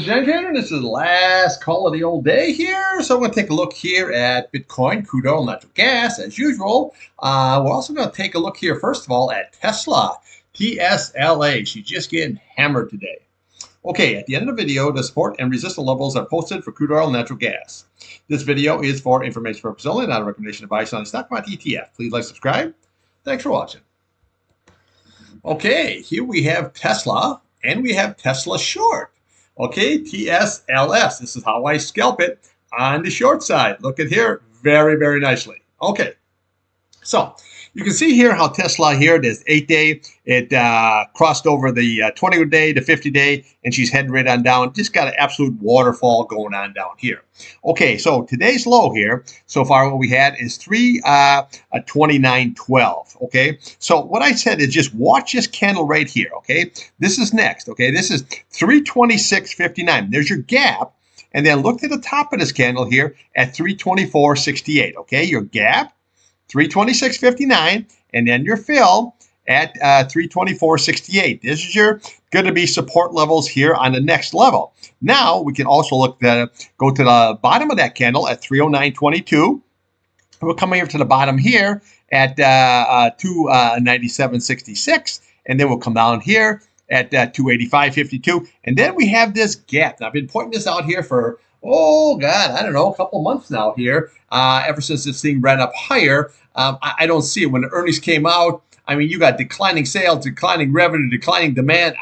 Irontrader, this is the last call of the old day here. So I'm going to take a look here at Bitcoin, crude oil, natural gas, as usual. We're also going to take a look here, first of all, at Tesla, TSLA. She's just getting hammered today. Okay, at the end of the video, the support and resistance levels are posted for crude oil and natural gas. This video is for information purposes only, not a recommendation of advice on the stock market ETF. Please like, subscribe. Thanks for watching. Okay, here we have Tesla, and we have Tesla short. Okay, TSLS. This is how I scalp it on the short side. Look at here, very, very nicely. Okay, so you can see here how Tesla here, this 8-day, it crossed over the 20-day to 50-day, and she's heading right on down. Just got an absolute waterfall going on down here. Okay, so today's low here, so far what we had is 29.12. Okay, so what I said is just watch this candle right here. Okay, this is next. Okay, this is 326.59. There's your gap. And then look to the top of this candle here at 324.68. Okay, your gap, 326.59, and then your fill at 324.68. This is your going to be support levels here on the next level. Now we can also look at go to the bottom of that candle at 309.22. We'll come here to the bottom here at 297.66, and then we'll come down here at 285.52, and then we have this gap. Now, I've been pointing this out here for, oh God, I don't know, a couple months now here, ever since this thing ran up higher. I don't see it. When the earnings came out, I mean, you got declining sales, declining revenue, declining demand.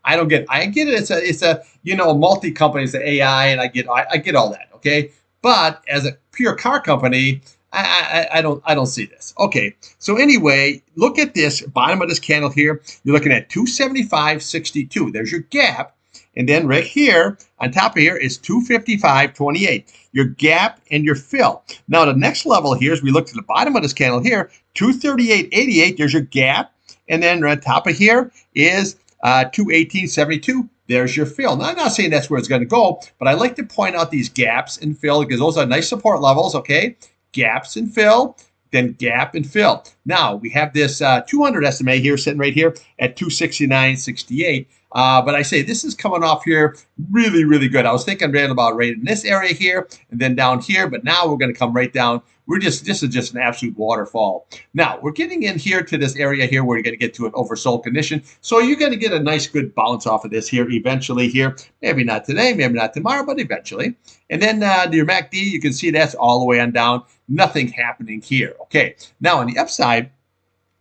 I don't get it. I get it. It's a multi-company, it's the AI, and I get all that, okay? But as a pure car company, I don't see this. Okay, so anyway, look at this bottom of this candle here. You're looking at 275.62. There's your gap. And then right here, on top of here is 255.28. Your gap and your fill. Now the next level here, as we look to the bottom of this candle here, 238.88. There's your gap. And then right on top of here is 218.72. There's your fill. Now, I'm not saying that's where it's going to go, but I like to point out these gaps and fill because those are nice support levels, okay? Gaps and fill, then gap and fill. Now, we have this 200 SMA here sitting right here at 269.68. But I say this is coming off here really, really good. I was thinking right about right in this area here and then down here, but now we're going to come right down. This is just an absolute waterfall. Now, we're getting in here to this area here where you're going to get to an oversold condition. So you're going to get a nice, good bounce off of this here eventually here. Maybe not today, maybe not tomorrow, but eventually. And then your MACD, you can see that's all the way on down. Nothing happening here. Okay, now on the upside,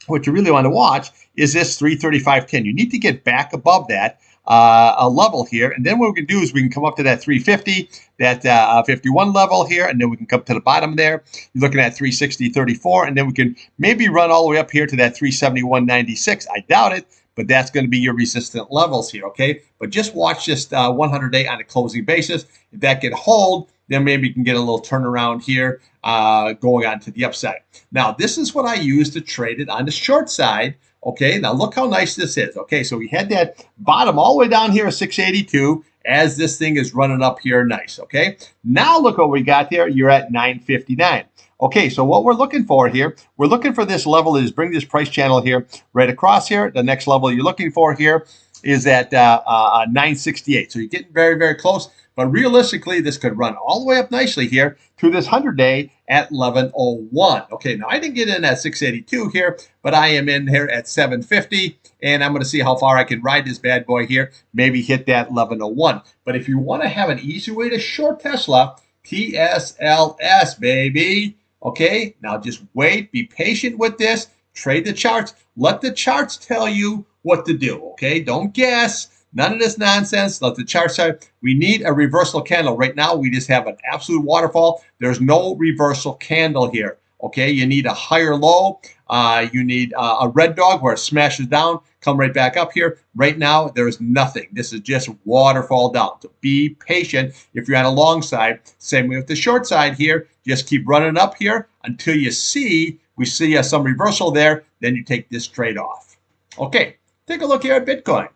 what you really want to watch is this 335.10. You need to get back above that a level here, and then what we can do is we can come up to that 350, that 51 level here, and then we can come to the bottom there. You're looking at 360.34, and then we can maybe run all the way up here to that 371.96. I doubt it, but that's going to be your resistant levels here, okay? But just watch this 100-day on a closing basis. If that can hold, then maybe you can get a little turnaround here going on to the upside. Now, this is what I use to trade it on the short side. Okay, now look how nice this is. Okay, so we had that bottom all the way down here at 682 as this thing is running up here nice. Okay, now look what we got here. You're at 959. Okay, so what we're looking for here, we're looking for this level is bring this price channel here right across here. The next level you're looking for here is at 968. So you're getting very, very close. But realistically, this could run all the way up nicely here to this 100-day at 1101. Okay, now I didn't get in at 682 here, but I am in here at 750, and I'm going to see how far I can ride this bad boy here, maybe hit that 1101. But if you want to have an easy way to short Tesla, TSLS, baby. Okay, now just wait, be patient with this, trade the charts, let the charts tell you what to do, okay? Don't guess. None of this nonsense. Let the chart say we need a reversal candle. Right now, we just have an absolute waterfall. There's no reversal candle here. Okay, you need a higher low. You need a red dog where it smashes down, come right back up here. Right now, there's nothing. This is just waterfall down. So be patient if you're on a long side. Same way with the short side here. Just keep running up here until we see some reversal there. Then you take this trade off. Okay, take a look here at Bitcoin.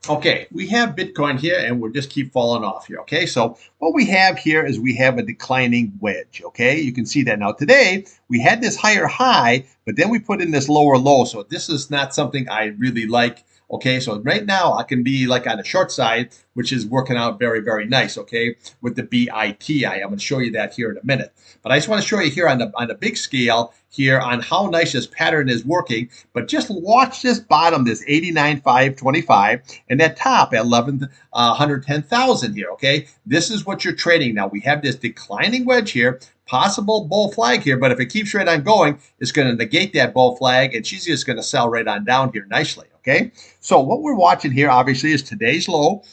Okay, we have Bitcoin here, and we'll just keep falling off here, okay? So what we have here is we have a declining wedge, okay? You can see that. Now today, we had this higher high, but then we put in this lower low, so this is not something I really like. Okay, so right now I can be like on the short side, which is working out very, very nice. Okay, with the BITI. I'm going to show you that here in a minute. But I just want to show you here on the big scale here on how nice this pattern is working. But just watch this bottom, this 89,525, and that top at 110,000 here. Okay, this is what you're trading now. We have this declining wedge here, possible bull flag here, but if it keeps right on going, it's going to negate that bull flag, and she's just going to sell right on down here nicely. Okay, so what we're watching here obviously is today's low.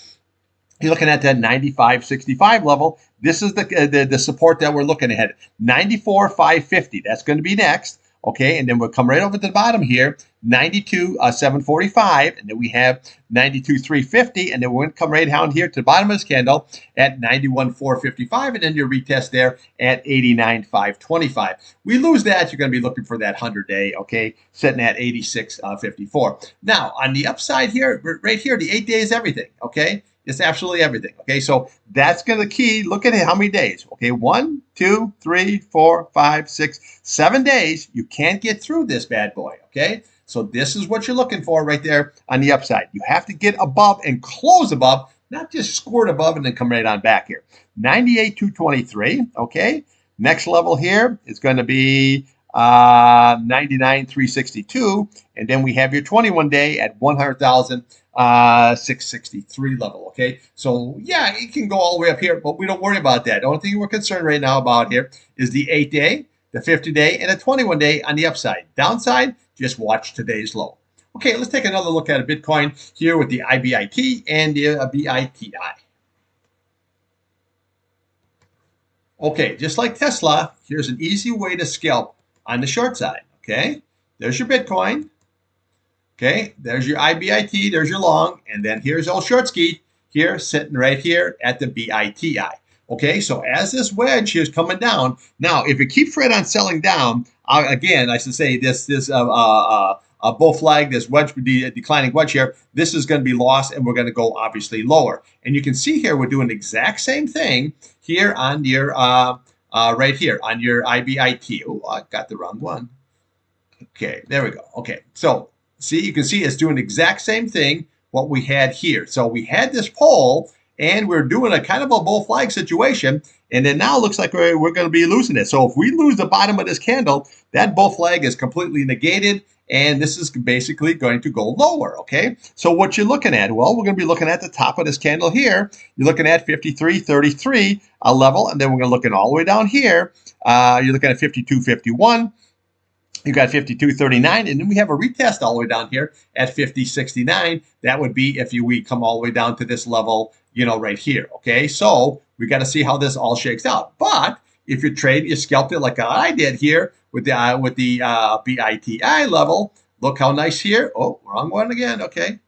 You're looking at that 95.65 level. This is the support that we're looking at. 94.550. That's going to be next. Okay, and then we'll come right over to the bottom here, 92.745, and then we have 92.350, and then we're going to come right down here to the bottom of this candle at 91.455, and then your retest there at 89.525. We lose that, you're going to be looking for that 100-day, okay, sitting at 86.54. Now, on the upside here, right here, the 8 days, everything, okay? It's absolutely everything. Okay, so that's going to key. Look at it. How many days? Okay, 1, 2, 3, 4, 5, 6, 7 days. You can't get through this bad boy. Okay, so this is what you're looking for right there on the upside. You have to get above and close above, not just squirt above and then come right on back here. 98,223. Okay, next level here is going to be 99,362, and then we have your 21-day at 100,000. 663 level. Okay, so yeah, it can go all the way up here, but we don't worry about that. The only thing we're concerned right now about here is the 8-day, the 50-day, and the 21-day on the upside. Downside, just watch today's low. Okay, let's take another look at a Bitcoin here with the IBIT and the BITI. Okay, just like Tesla, here's an easy way to scalp on the short side. Okay, there's your Bitcoin. Okay, there's your IBIT, there's your long, and then here's old short ski here, sitting right here at the BITI. Okay, so as this wedge here is coming down, now if it keeps right on selling down, again, I should say this bull flag, this wedge, declining wedge here, this is going to be lost, and we're going to go obviously lower. And you can see here we're doing the exact same thing here on your right here on your IBIT. Oh, I got the wrong one. Okay, there we go. Okay, so see, you can see it's doing the exact same thing what we had here. So we had this pole, and we're doing a kind of a bull flag situation, and then now it looks like we're going to be losing it. So if we lose the bottom of this candle, that bull flag is completely negated, and this is basically going to go lower, okay? So what you're looking at, well, we're going to be looking at the top of this candle here. You're looking at 53.33 level, and then we're going to look at all the way down here. You're looking at 52.51. You got 52.39, and then we have a retest all the way down here at 50.69. That would be if we come all the way down to this level, you know, right here. Okay, so we got to see how this all shakes out. But if you trade, you scalped it like I did here with the BITI level. Look how nice here. Oh, wrong one again. Okay.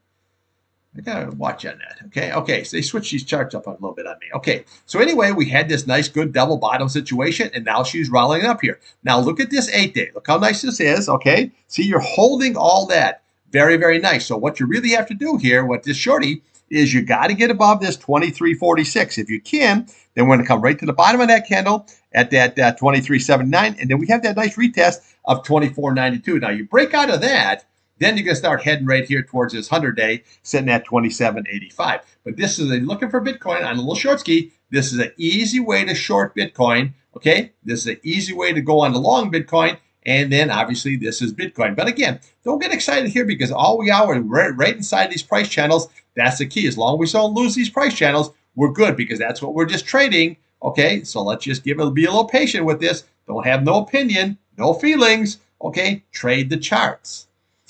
I gotta watch on that. Okay, so they switched these charts up a little bit on me. Okay, so anyway, we had this nice, good double bottom situation, and now she's rolling up here. Now look at this 8-day. Look how nice this is. Okay, see, you're holding all that. Very, very nice. So what you really have to do here, what this shorty is, you got to get above this 23.46. If you can, then we're going to come right to the bottom of that candle at that 23.79, and then we have that nice retest of 24.92. Now you break out of that. Then you're going to start heading right here towards this 100-day, sitting at 27.85. But this is looking for Bitcoin on a little short ski. This is an easy way to short Bitcoin. Okay, this is an easy way to go on the long Bitcoin. And then obviously this is Bitcoin. But again, don't get excited here because all we are right inside these price channels. That's the key. As long as we don't lose these price channels, we're good because that's what we're just trading. Okay, so let's just be a little patient with this. Don't have no opinion, no feelings. Okay, trade the charts.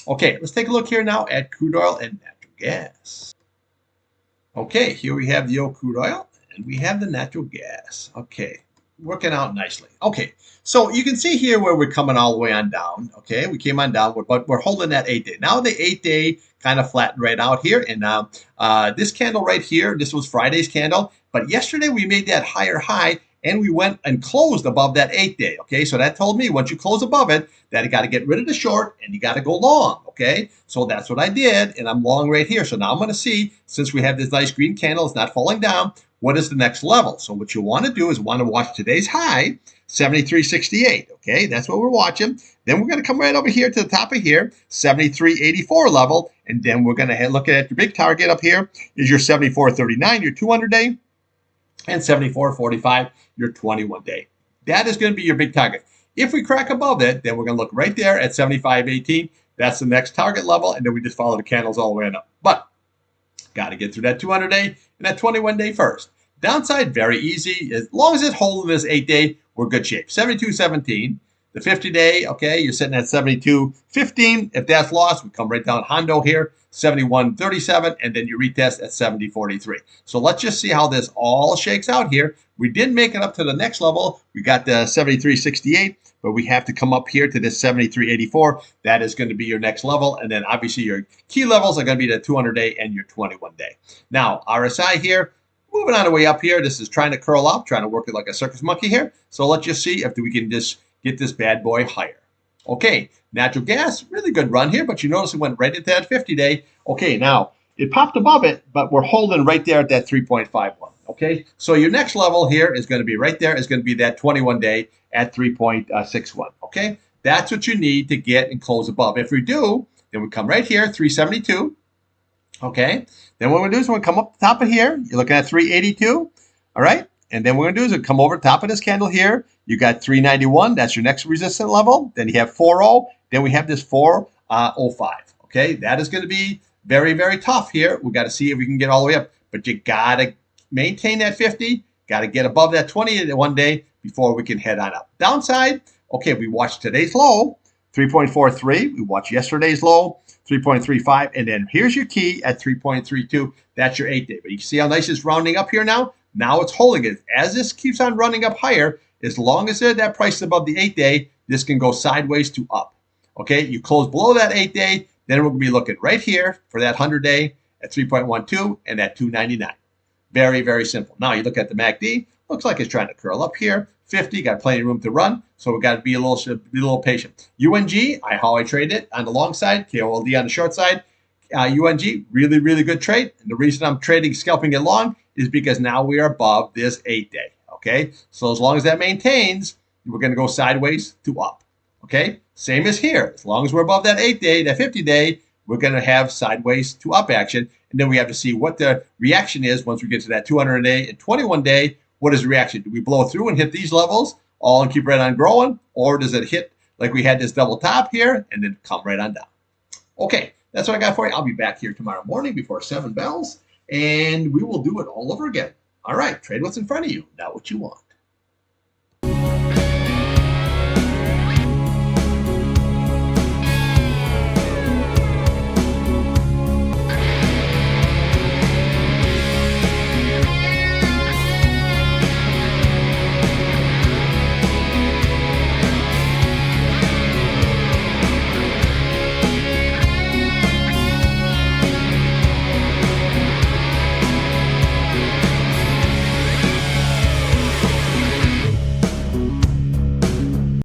Okay, let's take a look here now at crude oil and natural gas. Okay, here we have the old crude oil and we have the natural gas. Okay, working out nicely. Okay, so you can see here where we're coming all the way on down. Okay, we came on down, but we're holding that 8-day. Now the 8-day kind of flattened right out here. And this candle right here, this was Friday's candle. But yesterday we made that higher high. and we went and closed above that 8-day. Okay, so that told me once you close above it, that you got to get rid of the short and you got to go long. Okay, so that's what I did, and I'm long right here. So now I'm going to see, since we have this nice green candle, it's not falling down, what is the next level? So what you want to do is want to watch today's high, 73.68. Okay, that's what we're watching. Then we're going to come right over here to the top of here, 73.84 level, and then we're going to look at your big target up here is your 74.39, your 200-day, and 74.45, your 21-day. That is going to be your big target. If we crack above it, then we're going to look right there at 75.18. That's the next target level, and then we just follow the candles all the way up. But got to get through that 200-day and that 21-day first. Downside, very easy. As long as it's holding this 8-day, we're good shape. 72.17. The 50-day, okay, you're sitting at 72.15. If that's lost, we come right down Hondo here, 71.37, and then you retest at 70.43. So let's just see how this all shakes out here. We did make it up to the next level. We got the 73.68, but we have to come up here to this 73.84. That is going to be your next level, and then obviously your key levels are going to be the 200-day and your 21-day. Now, RSI here, moving on the way up here. This is trying to curl up, trying to work it like a circus monkey here. So let's just see if we can just get this bad boy higher. Okay, natural gas, really good run here, but you notice it went right into that 50-day. Okay, now it popped above it, but we're holding right there at that 3.51. Okay, so your next level here is going to be right there, is going to be that 21-day at 3.61. Okay, that's what you need to get and close above. If we do, then we come right here, 372. Okay, then what we're going to do is we're going to come up the top of here. You're looking at 382. All right, and then what we're going to do is we'll come over the top of this candle here. You got 391. That's your next resistance level. Then you have 40. Then we have this 405. Okay, that is going to be very, very tough here. We got to see if we can get all the way up. But you got to maintain that 50. Got to get above that 20 one day before we can head on up. Downside, okay, we watched today's low, 3.43. We watched yesterday's low, 3.35. And then here's your key at 3.32. That's your 8-day. But you see how nice it's rounding up here now? Now it's holding it. As this keeps on running up higher, as long as that price is above the 8-day, this can go sideways to up. Okay, you close below that 8-day, then we're going to be looking right here for that 100-day at 3.12 and at 299. Very, very simple. Now you look at the MACD, looks like it's trying to curl up here. 50, got plenty of room to run, so we got to be a little patient. UNG, how I trade it on the long side, KOLD on the short side. UNG, really, really good trade. And the reason I'm scalping it long is because now we are above this 8-day. Okay, so as long as that maintains, we're going to go sideways to up. Okay, same as here. As long as we're above that 8-day, that 50-day, we're going to have sideways to up action. And then we have to see what the reaction is once we get to that 200-day and 21-day. What is the reaction? Do we blow through and hit these levels all and keep right on growing? Or does it hit like we had this double top here and then come right on down? Okay, that's what I got for you. I'll be back here tomorrow morning before 7 bells, and we will do it all over again. All right, trade what's in front of you, not what you want.